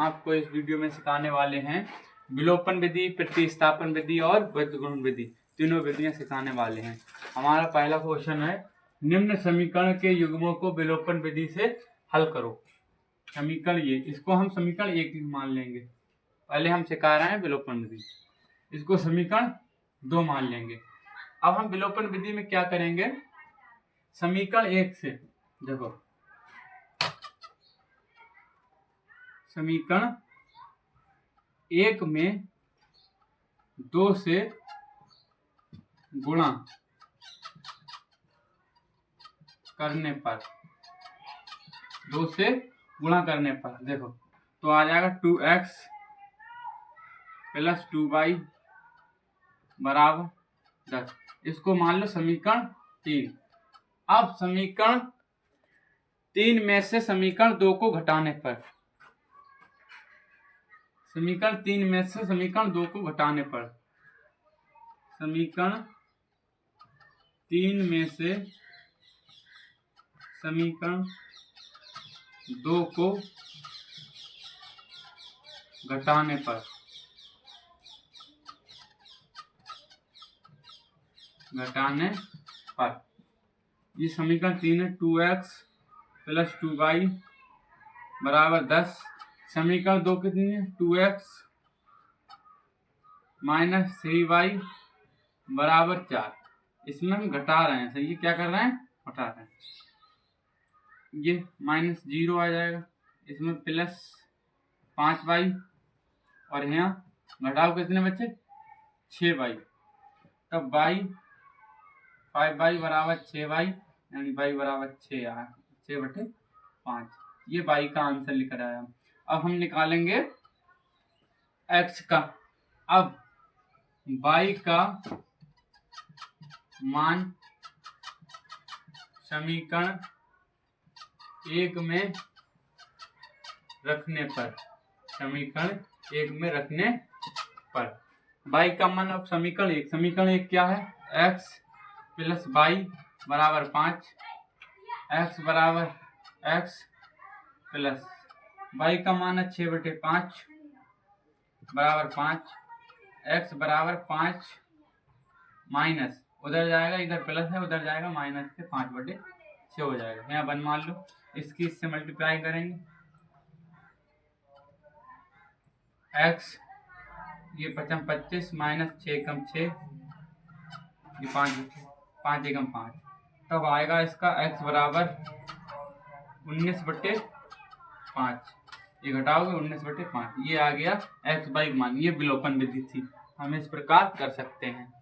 आपको इस वीडियो में सिखाने वाले हैं विलोपन विधि, प्रतिस्थापन विधि और व्युत्क्रमण विधि, तीनों विधियां सिखाने वाले हैं। हमारा पहला क्वेश्चन है, निम्न समीकरण के युग्मों को विलोपन विधि से हल करो। समीकरण ये, इसको हम समीकरण 1 मान लेंगे। पहले हम सिखा रहे हैं विलोपन विधि, इसको समीकरण 2 मान लेंगे। अब हम विलोपन विधि में क्या करेंगे, समीकरण 1 से देखो, समीकरण 1 में 2 से गुणा करने पर, 2 से गुणा करने पर देखो तो आ जाएगा 2x प्लस 2y बराबर 10। इसको मान लो समीकरण 3। अब समीकरण 3 में से समीकरण 2 को घटाने पर, समीकरण 3 में से समीकरण 2 को घटाने पर, समीकरण 3 में से समीकरण 2 को घटाने पर, ये समीकरण 3 है, 2x प्लस 2y बराबर 10। समीकरण 2 कितनी है, 2x माइनस 3y बराबर 4। इसमें हम घटा रहे हैं, सही है, क्या कर रहे हैं, घटा रहे हैं। ये माइनस 0 आ जाएगा, इसमें प्लस 5y और यहाँ घटाओ कितने बच्चे, 6y, तब y 5y बराबर 6y, यानी y बराबर 6/5। ये y का आंसर लिख रहा है। अब हम निकालेंगे x का। अब y का मान समीकरण 1 में रखने पर, समीकरण 1 में रखने पर y का मान, अब समीकरण 1 क्या है, x प्लस y बराबर 5, x बराबर x प्लस y का मान है 6/5 बराबर 5, x बराबर 5 माइनस, उधर जाएगा, इधर प्लस है, उधर जाएगा माइनस से 5/6 हो जाएगा। यहाँ 1 मान लो, इसकी इससे मल्टीप्लाई करेंगे, x ये 25 माइनस 6 एकम 6, ये 5 एकम 5, तब आएगा इसका x बराबर 19/5। ये घटाओगे 19/5, ये आ गया x बाई मान। ये विलोपन विधि थी, हम इस प्रकार कर सकते हैं।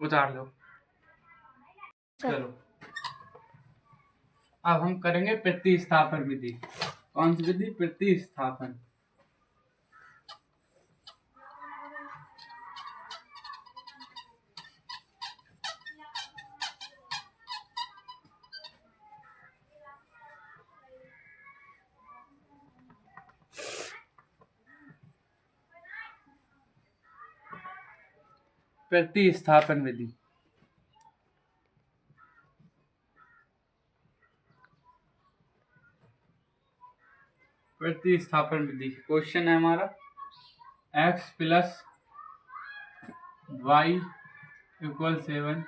उतार लो, चलो अब हम करेंगे प्रतिस्थापन विधि। कौन सी विधि, प्रतिस्थापन। प्रतिस्थापन विधि, प्रतिस्थापन विधि क्वेश्चन है हमारा, x plus y equal 7,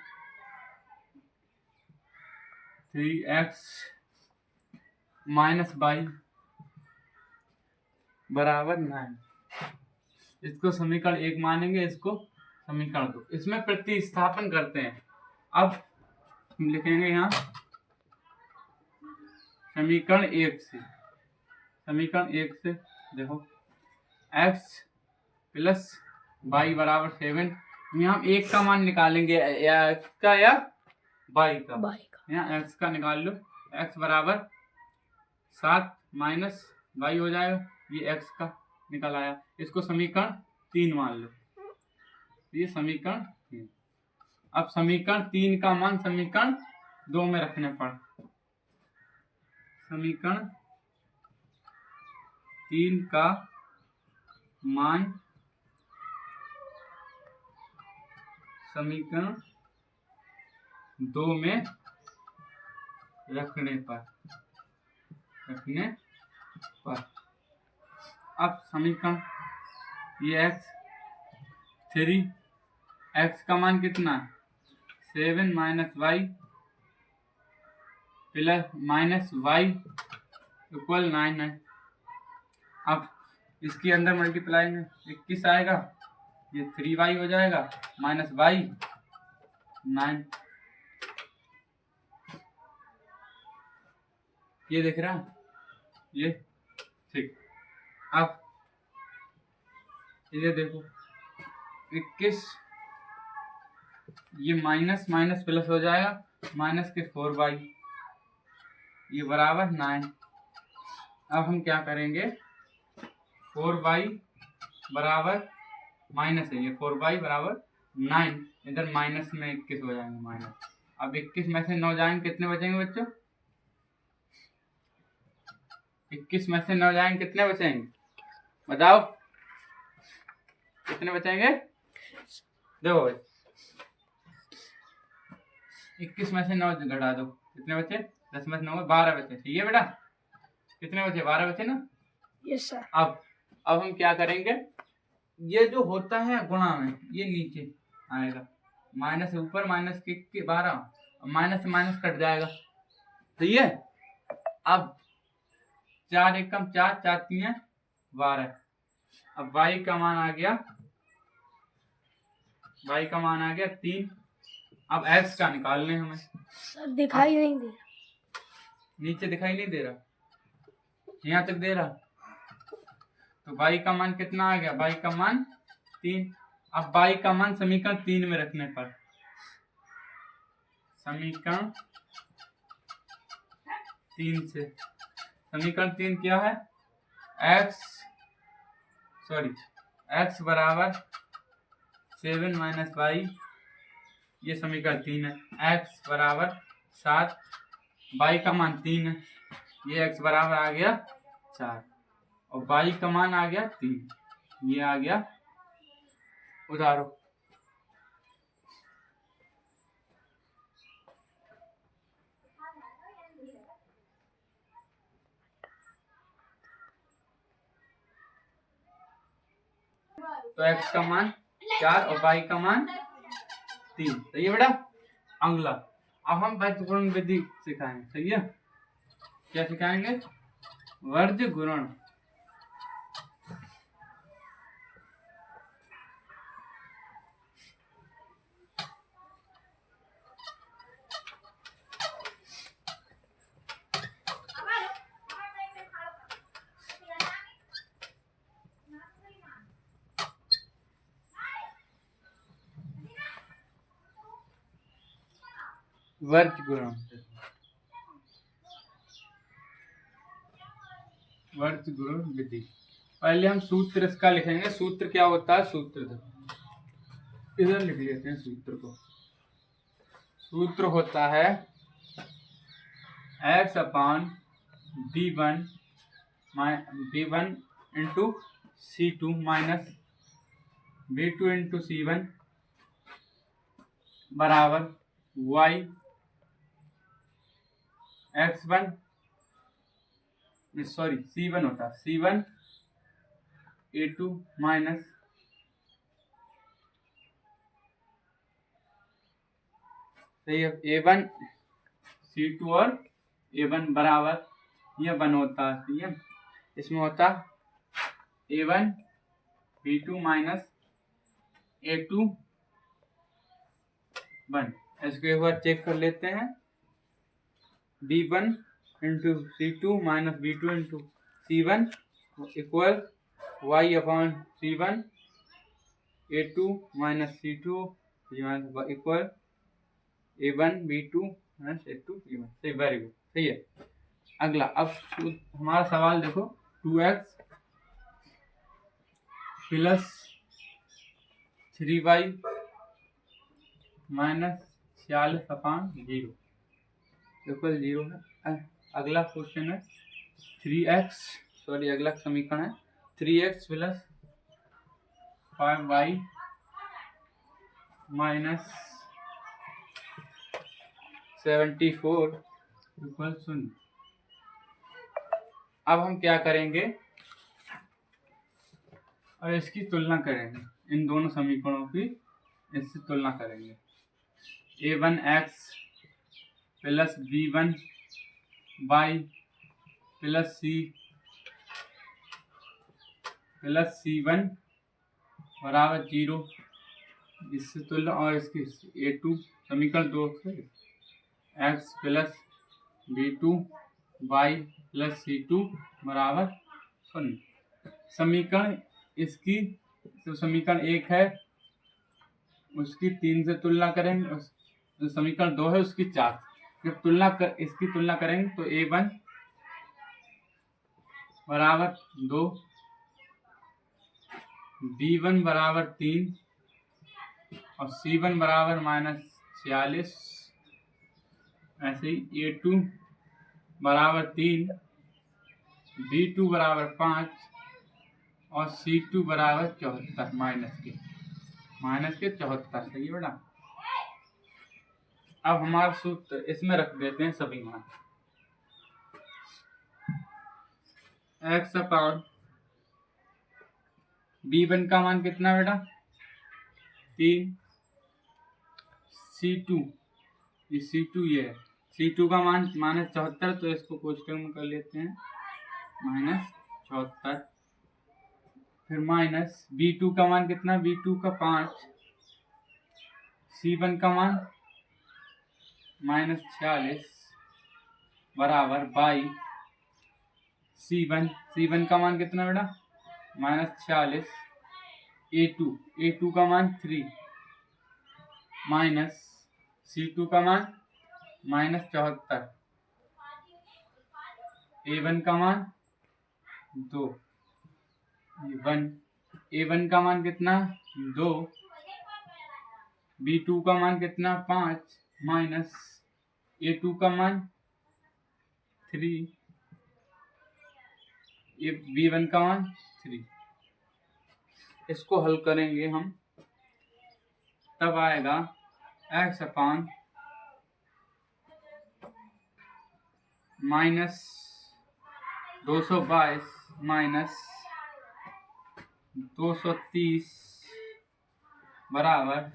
3x minus y बराबर 9। इसको समीकरण 1 मानेंगे, इसको समीकरण 2। इसमें प्रतिस्थापन करते हैं। अब हम लिखेंगे यहाँ समीकरण 1 से, समीकरण 1 से देखो x प्लस y बराबर 7। यहाँ हम 1 का मान निकालेंगे, या x का या y का। यहाँ x का निकाल लो, x बराबर 7 माइनस y हो जाएगा, ये x का निकल आया। इसको समीकरण 3 मान लो, ये समीकरण 3। अब समीकरण 3 का मान समीकरण 2 में रखने पर, समीकरण 3 का मान समीकरण 2 में रखने पर अब समीकरण ये x 3, x का मान कितना है 7 minus y plus minus y equal 9 है। अब इसके अंदर मल्टीप्लाई में 21 आएगा, ये 3y हो जाएगा माइनस वाई 9, ये दिख रहा है ये ठीक। अब ये देखो 21, ये माइनस माइनस प्लस हो जाएगा, माइनस के 4y ये बराबर 9। अब हम क्या करेंगे 4y बराबर माइनस है, ये 4y बराबर 9, इधर माइनस में 21 हो जाएंगे माइनस। अब 21 में से 9 जाएंगे कितने बचेंगे बच्चों 21 में से 9 जाएंगे कितने बचेंगे बताओ कितने बचेंगे। देखो 21 में से 9 घटा दो कितने बचे 10 में से 9 12 बचे, ठीक है बेटा कितने बचे 12 बचे ना। Yes sir. अब हम क्या करेंगे ये जो होता है गुणा में ये नीचे आएगा, माइनस ऊपर माइनस के 12, माइनस से माइनस कट जाएगा, सही है। अब 4 एकम 4, 4 3 12। अब y का मान आ गया 3। अब x का निकालने हमें सर दिखाई नहीं दे रहा, नीचे दिखाई नहीं दे रहा, यहाँ तक दे रहा, तो y का मान कितना आ गया y का मान 3। अब y का मान समीकरण 3 में रखने पर समीकरण 3 से समीकरण 3 क्या है x बराबर 7 माइनस वाई, ये समीकरण 3 है। x बराबर 7, y का मान 3 है, ये x बराबर आ गया 4 और y का मान आ गया 3, ये आ गया उधारो। तो x का मान 4 और y का मान 3, सही है बेटा। अगला अब हम वर्ज गुणन विधि सिखाएंगे, सही है। क्या सिखाएंगे वर्ज गुणन। वर्ज गुणन वर्ज गुणन विधि। पहले हम सूत्र इसका लिखेंगे, सूत्र क्या होता है सूत्र इधर लिख लेते हैं सूत्र को। सूत्र होता है x अपान b1 into c2 minus b2 into c1 बराबर y x1 सॉरी c1 होता है c1 a2 माइनस सही है a1 c2 और a1 बराबर ये 1 होता है, ठीक है। इसमें होता a1 b2 माइनस a2 1। इसको एक बार चेक कर लेते हैं b1 into c2 minus b2 into c1 equal y upon c1 a2 minus c2 equal a1 b2 minus a2 c1। सही, वेरी गुड, सही है। अगला अब हमारा सवाल देखो 2x प्लस 3y माइनस 46 अपान 0 इक्वल 0 है। अगला क्वेश्चन है 3x अगला समीकरण है 3x plus 5y minus 74 equal 0। अब हम क्या करेंगे और इसकी तुलना करेंगे, इन दोनों समीकरणों की इससे तुलना करेंगे। a1x plus b1 y plus c1 बराबर 0, इससे तुलना। और इसकी a2 समीकरण 2 से x plus b2 y plus c2 बराबर 0। समीकरण इसकी जो समीकरण 1 है उसकी 3 से तुलना करेंगे, जो समीकरण 2 है उसकी 4। जब इसकी तुलना करेंगे तो a1 बराबर 2, b1 बराबर 3 और c1 बराबर -46। ऐसे ही a2 बराबर 3, b2 बराबर 5 और c2 बराबर 74, माइनस के 74। सही है बेटा। अब हमारा सूत्र इसमें रख देते हैं सभी मान। x अपान b1 का मान कितना बेटा 3, c2 ये है, c2 का मान -74, तो इसको कोष्टक में कर लेते हैं -74। फिर माइनस b2 का मान कितना, b2 का 5, c1 का मान -46 बराबर बाई c1 का मान कितना बेटा -46, a2 का मान 3 माइनस c2 का मान -74, a1 का मान 2, a1 का मान कितना 2, b2 का मान कितना 5 माइनस a2 का मान 3, b1 का मान 3। इसको हल करेंगे हम, तब आएगा x अपान -222 माइनस 230 बराबर,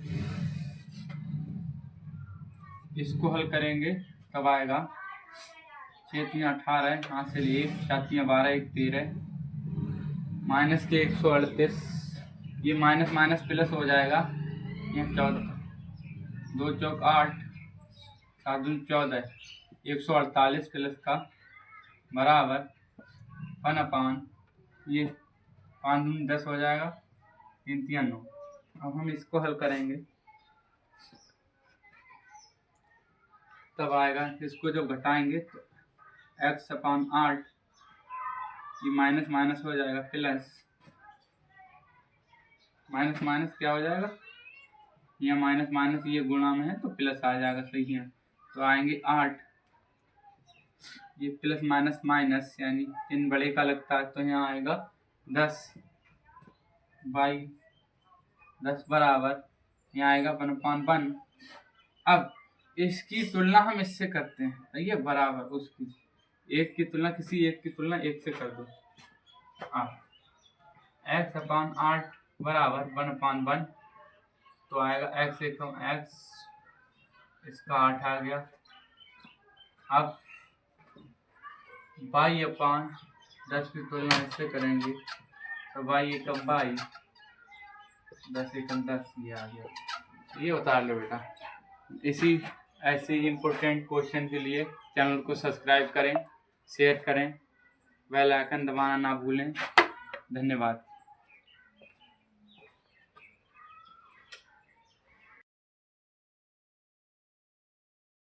इसको हल करेंगे तब आएगा 6 3 18, हाथ से लिए 7 3 12 1 13, माइनस के 138, ये माइनस माइनस प्लस हो जाएगा, ये 14, 2 चौक 8, 7 दूनी 14, 148 प्लस का बराबर 1 अपान ये 5 दूनी 10 हो जाएगा, 3 3 9। अब हम इसको हल करेंगे तब आएगा, इसको जब घटाएंगे तो x अपान 8, ये माइनस माइनस हो जाएगा प्लस, माइनस माइनस क्या हो जाएगा, यहाँ माइनस माइनस ये गुणा में है तो प्लस आ जाएगा। सही है, तो आएंगे 8, ये प्लस माइनस माइनस यानी इन बड़े का लगता है, तो यहाँ आएगा 10 बाई 10 बराबर, यहाँ आएगा 1/1। अब इसकी तुलना हम इससे करते हैं, सही है, बराबर उसकी एक की तुलना, किसी एक की तुलना एक से कर दो। अब x अपान 8 बराबर 1/1, तो आएगा x एकम x, इसका 8 आ गया। अब y अपान 10 की तुलना इससे करेंगे तो y एकम y, 10 एकम 10, ये आ गया। ये बता लो बेटा। इसी ऐसे इम्पोर्टेंट क्वेश्चन के लिए चैनल को सब्सक्राइब करें, शेयर करें, बेल आइकन दबाना ना भूलें। धन्यवाद।